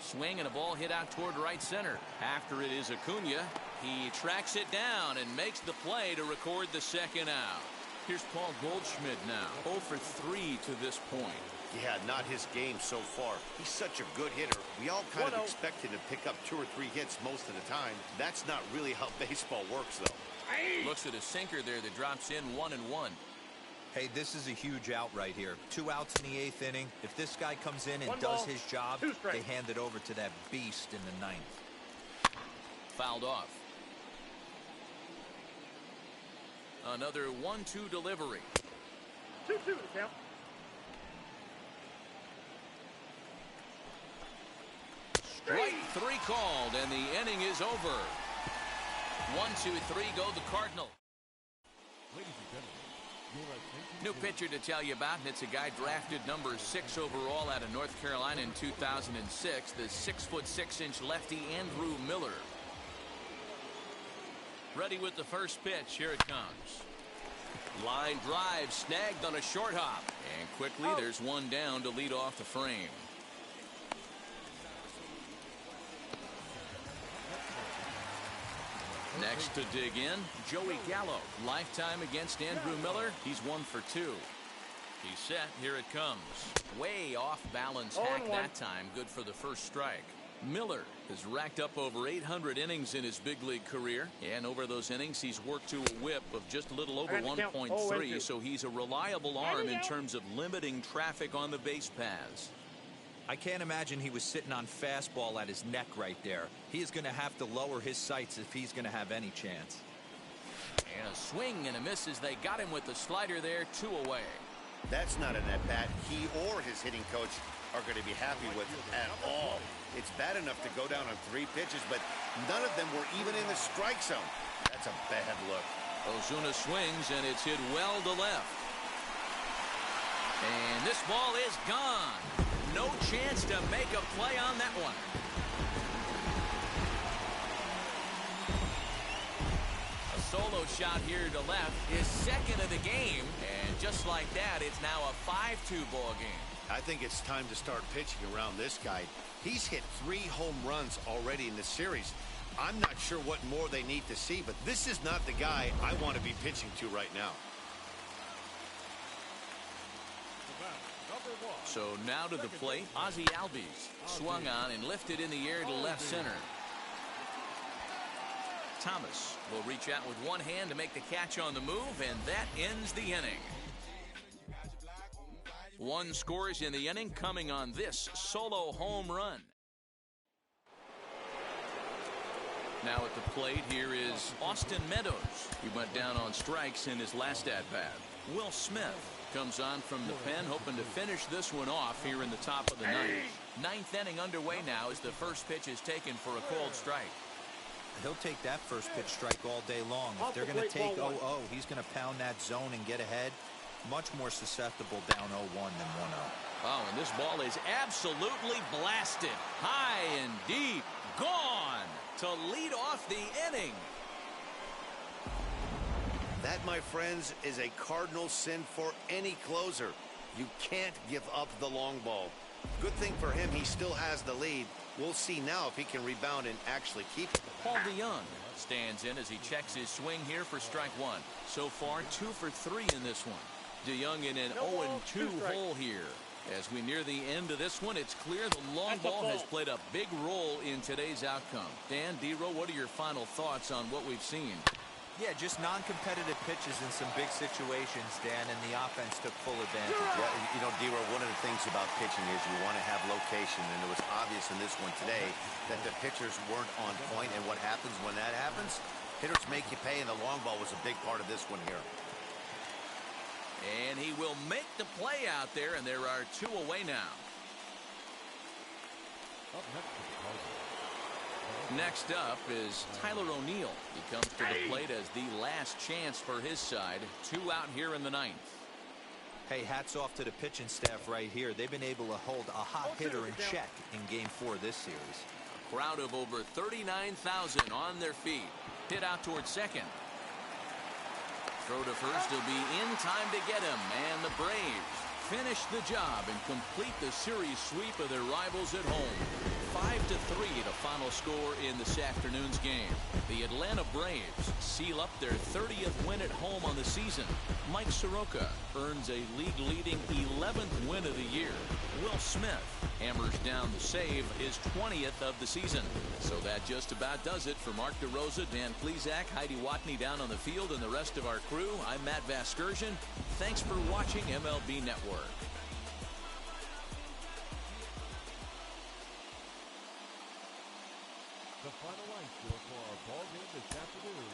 Swing and a ball hit out toward right center. After it is Acuna. He tracks it down and makes the play to record the 2nd out. Here's Paul Goldschmidt now. 0 for 3 to this point. Yeah, not his game so far. He's such a good hitter. We all kind of expect him to pick up 2 or 3 hits most of the time. That's not really how baseball works, though. Looks at a sinker there that drops in 1-1. Hey, this is a huge out right here. 2 outs in the 8th inning. If this guy comes in and 1 does ball, his job, 2 strikes. they hand it over to that beast in the 9th. Fouled off. Another 1-2 delivery. 2-2 to count. Strike 3 called, and the inning is over. 1-2-3 go the Cardinals. Ladies and gentlemen, your attention. New pitcher to tell you about, and it's a guy drafted number 6 overall out of North Carolina in 2006, the 6'6" lefty Andrew Miller. Ready with the first pitch. Here it comes. Line drive snagged on a short hop. And quickly there's one down to lead off the frame. Next to dig in, Joey Gallo. Lifetime against Andrew Miller. He's 1 for 2. He's set. Here it comes. Way off balance hack that time. Good for the first strike. Miller has racked up over 800 innings in his big league career. And over those innings, he's worked to a whip of just a little over 1.3. So he's a reliable arm in terms of limiting traffic on the base paths. I can't imagine he was sitting on fastball at his neck right there. He is going to have to lower his sights if he's going to have any chance. And a swing and a miss as they got him with the slider there, 2 away. That's not an at-bat he or his hitting coach are going to be happy with at all. It's bad enough to go down on 3 pitches, but none of them were even in the strike zone. That's a bad look. Ozuna swings, and it's hit well to left. And this ball is gone. No chance to make a play on that one. A solo shot here to left is second of the game. And just like that, it's now a 5-2 ball game. I think it's time to start pitching around this guy. He's hit 3 home runs already in this series. I'm not sure what more they need to see, but this is not the guy I want to be pitching to right now. So now to the plate, Ozzie Albies swung on and lifted in the air to left center. Thomas will reach out with one hand to make the catch on the move, and that ends the inning. 1 scores in the inning coming on this solo home run. Now at the plate, here is Austin Meadows. He went down on strikes in his last at-bat. Will Smith comes on from the pen, hoping to finish this one off here in the top of the ninth. 9th inning underway now as the first pitch is taken for a cold strike. He'll take that first pitch strike all day long. If they're going to take 0-0, he's going to pound that zone and get ahead. Much more susceptible down 0-1 than 1-0. Oh, and this ball is absolutely blasted. High and deep. Gone to lead off the inning. That, my friends, is a cardinal sin for any closer. You can't give up the long ball. Good thing for him, he still has the lead. We'll see now if he can rebound and actually keep it. Paul DeYoung stands in as he checks his swing here for strike 1. So far, 2 for 3 in this one. DeYoung in an 0-2 hole here. As we near the end of this one, it's clear the long ball has played a big role in today's outcome. Dan, D-Row, what are your final thoughts on what we've seen? Yeah, just non-competitive pitches in some big situations, Dan, and the offense took full advantage. Yeah, you know, D-Row, one of the things about pitching is you want to have location, and it was obvious in this one today that the pitchers weren't on point, and what happens when that happens? Hitters make you pay, and the long ball was a big part of this one here. And he will make the play out there, and there are 2 away now. Next up is Tyler O'Neill. He comes to the plate as the last chance for his side. 2 out here in the 9th. Hey, hats off to the pitching staff right here. They've been able to hold a hot hitter in check in Game 4 this series. A crowd of over 39,000 on their feet. Hit out towards second. Throw to first will be in time to get him. And the Braves finish the job and complete the series sweep of their rivals at home. 5-3 the final score in this afternoon's game. The Atlanta Braves seal up their 30th win at home on the season. Mike Soroka earns a league-leading 11th win of the year. Will Smith hammers down the save, his 20th of the season. So that just about does it. For Mark DeRosa, Dan Plesac, Heidi Watney down on the field, and the rest of our crew, I'm Matt Vasgersian. Thanks for watching MLB Network. The final line score for our ball game this afternoon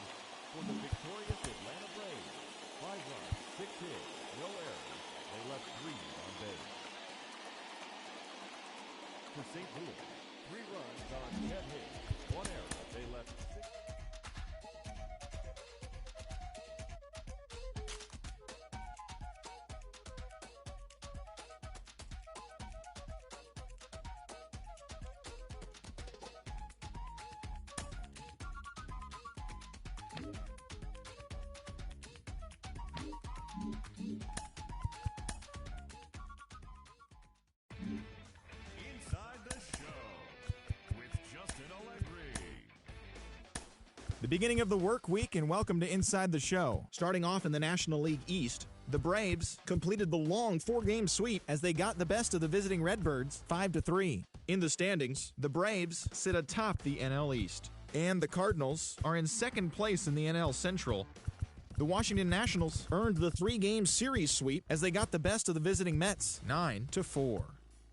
for the victorious Atlanta Braves. 5 runs, 6 hits, no errors. They left 3 on base. For St. Louis, 3 runs on 10 hits, 1 error. They left 6. The beginning of the work week, and welcome to Inside the Show. Starting off in the National League East, the Braves completed the long 4-game sweep as they got the best of the visiting Redbirds 5-3. In the standings, the Braves sit atop the NL East, and the Cardinals are in second place in the NL Central. The Washington Nationals earned the 3-game series sweep as they got the best of the visiting Mets 9-4.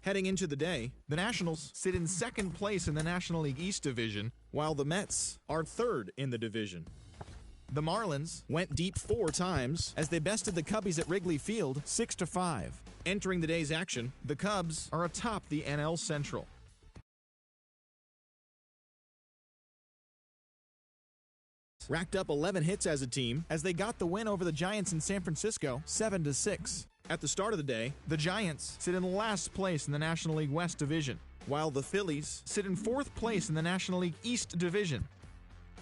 Heading into the day, the Nationals sit in second place in the National League East division, while the Mets are third in the division. The Marlins went deep 4 times as they bested the Cubbies at Wrigley Field 6-5. Entering the day's action, the Cubs are atop the NL Central. Racked up 11 hits as a team as they got the win over the Giants in San Francisco 7-6. At the start of the day, the Giants sit in last place in the National League West Division, while the Phillies sit in 4th place in the National League East Division.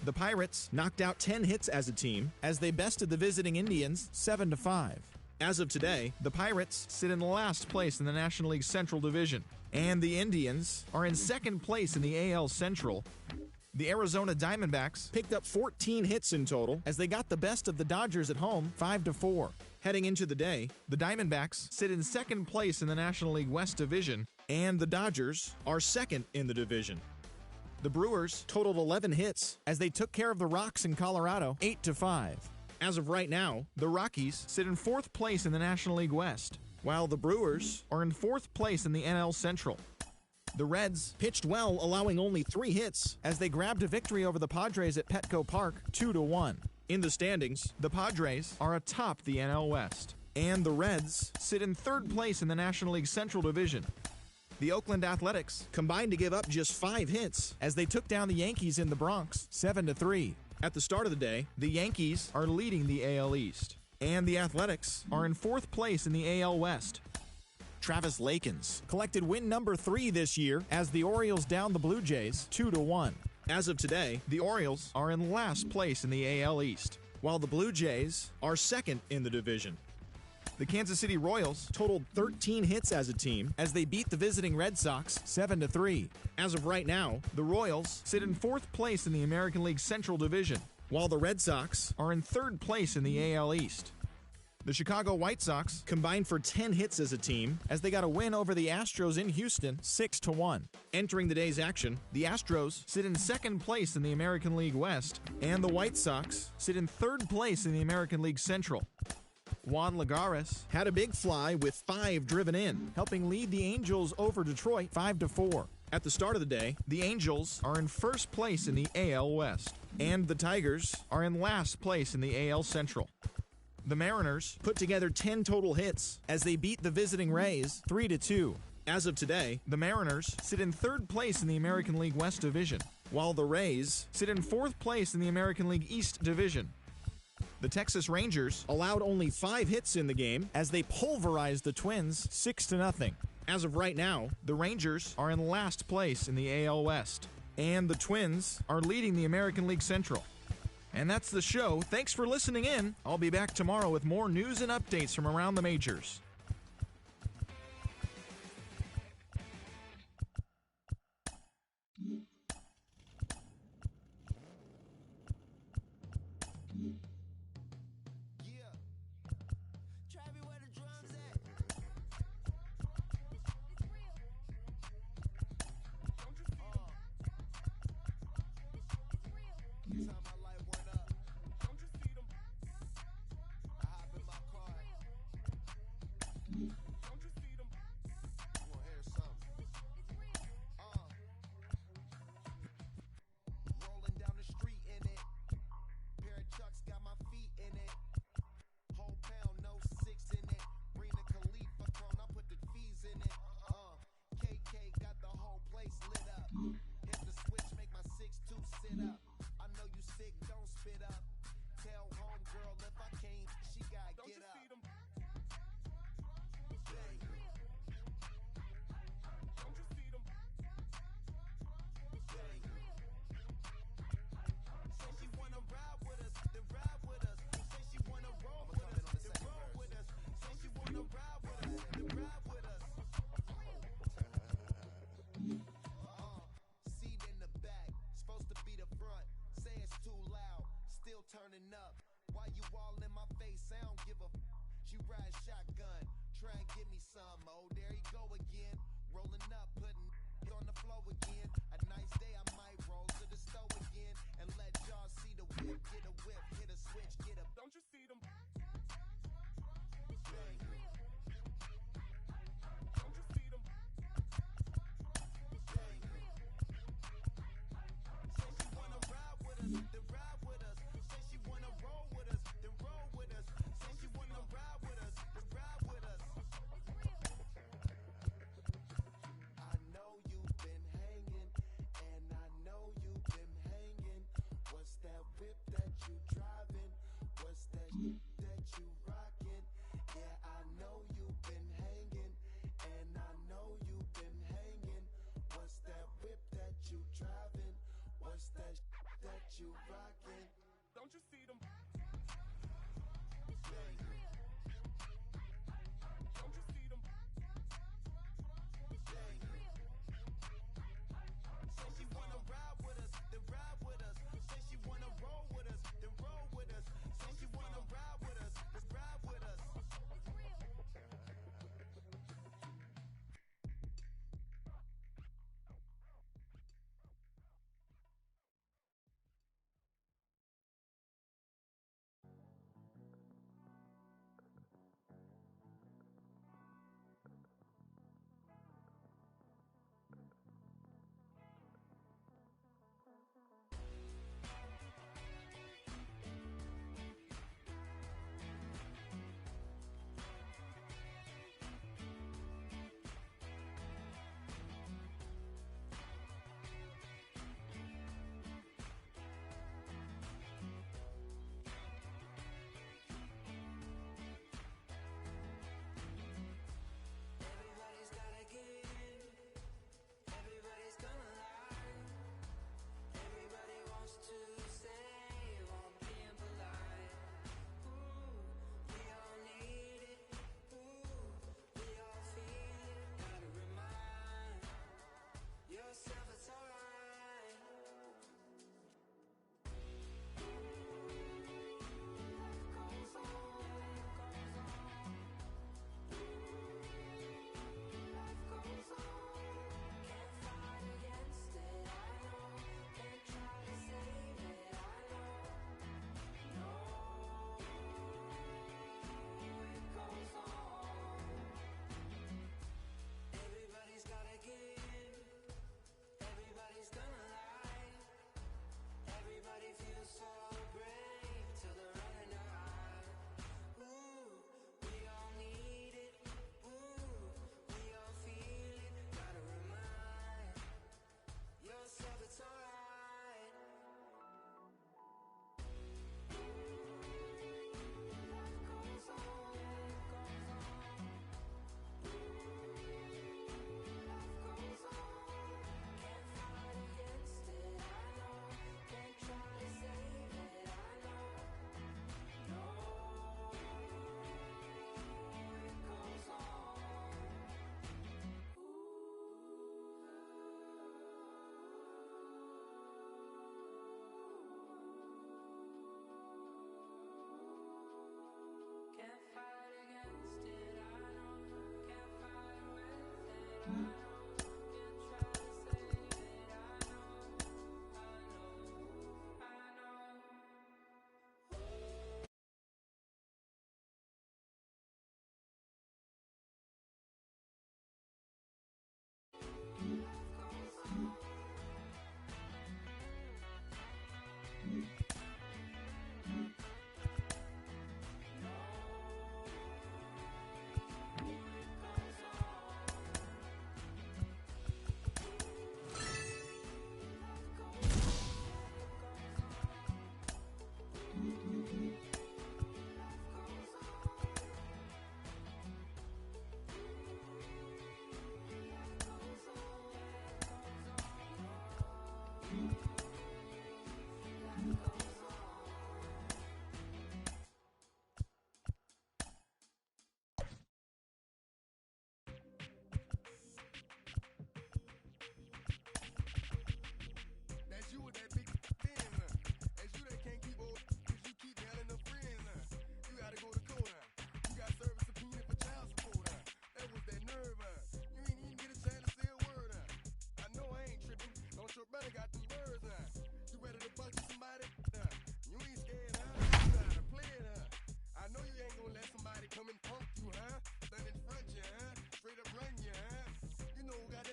The Pirates knocked out 10 hits as a team as they bested the visiting Indians 7-5. As of today, the Pirates sit in last place in the National League Central Division, and the Indians are in second place in the AL Central. The Arizona Diamondbacks picked up 14 hits in total as they got the best of the Dodgers at home 5-4. Heading into the day, the Diamondbacks sit in second place in the National League West Division, and the Dodgers are second in the division. The Brewers totaled 11 hits as they took care of the Rocks in Colorado 8-5. As of right now, the Rockies sit in 4th place in the National League West, while the Brewers are in 4th place in the NL Central. The Reds pitched well, allowing only 3 hits as they grabbed a victory over the Padres at Petco Park 2-1. In the standings, the Padres are atop the NL West, and the Reds sit in 3rd place in the National League Central Division. The Oakland Athletics combined to give up just 5 hits as they took down the Yankees in the Bronx 7-3. At the start of the day, the Yankees are leading the AL East, and the Athletics are in 4th place in the AL West. Travis Lakins collected win number 3 this year as the Orioles downed the Blue Jays 2-1. As of today, the Orioles are in last place in the AL East, while the Blue Jays are second in the division. The Kansas City Royals totaled 13 hits as a team as they beat the visiting Red Sox 7-3. As of right now, the Royals sit in 4th place in the American League Central Division, while the Red Sox are in 3rd place in the AL East. The Chicago White Sox combined for 10 hits as a team as they got a win over the Astros in Houston 6-1. Entering the day's action, the Astros sit in 2nd place in the American League West, and the White Sox sit in 3rd place in the American League Central. Juan Lagares had a big fly with 5 driven in, helping lead the Angels over Detroit 5-4. At the start of the day, the Angels are in 1st place in the AL West, and the Tigers are in last place in the AL Central. The Mariners put together 10 total hits as they beat the visiting Rays 3-2. As of today, the Mariners sit in 3rd place in the American League West Division, while the Rays sit in 4th place in the American League East Division. The Texas Rangers allowed only 5 hits in the game as they pulverized the Twins 6-0. As of right now, the Rangers are in last place in the AL West, and the Twins are leading the American League Central. And that's the show. Thanks for listening in. I'll be back tomorrow with more news and updates from around the majors. still turning up. Why you all in my face? I don't give a f. She ride shotgun, try and give me some. Oh, there you go again. Rolling up, putting on the floor again. A nice day, I might roll to the stove again and let y'all see the whip. Get a whip, hit a switch, get a. Don't you see them? Don't you see them? Say she wanna ride with us, then ride with us. Say she wanna roll with us, then roll with us. Say she wanna ride with us, then ride with us. I know you've been hanging, and I know you've been hanging. What's that whip that you driving? What's that that you rocking? Yeah, I know you've been hanging, and I know you've been hanging. What's that whip that you driving? What's that that you rocking? Don't you see them? Don't you see them? Say she wanna ride with us, then ride with us. Say she wanna roll with us, then roll with us. Say she wanna ride with us, then ride with us.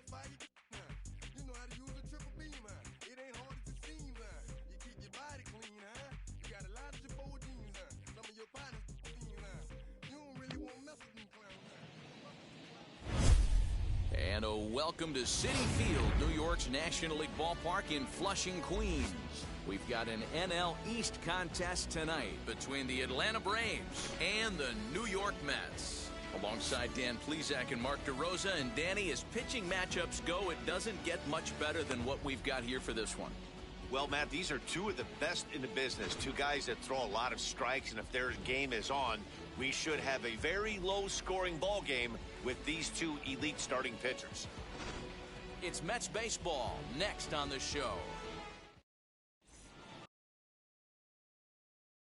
ready for you. You know how to use a triple beam, huh? It ain't hard as it seems, huh? You keep your body clean, huh? You got a lot of your bold jeans, huh? Some of your partners, you don't really want to mess with them clowns, huh? And a welcome to Citi Field, New York's National League ballpark in Flushing, Queens. We've got an NL East contest tonight between the Atlanta Braves and the New York Mets. Alongside Dan Plesac and Mark DeRosa, and Danny, as pitching matchups go, it doesn't get much better than what we've got here for this one. Well, Matt, these are two of the best in the business. Two guys that throw a lot of strikes, and if their game is on, we should have a very low-scoring ball game with these two elite starting pitchers. It's Mets baseball next on the show.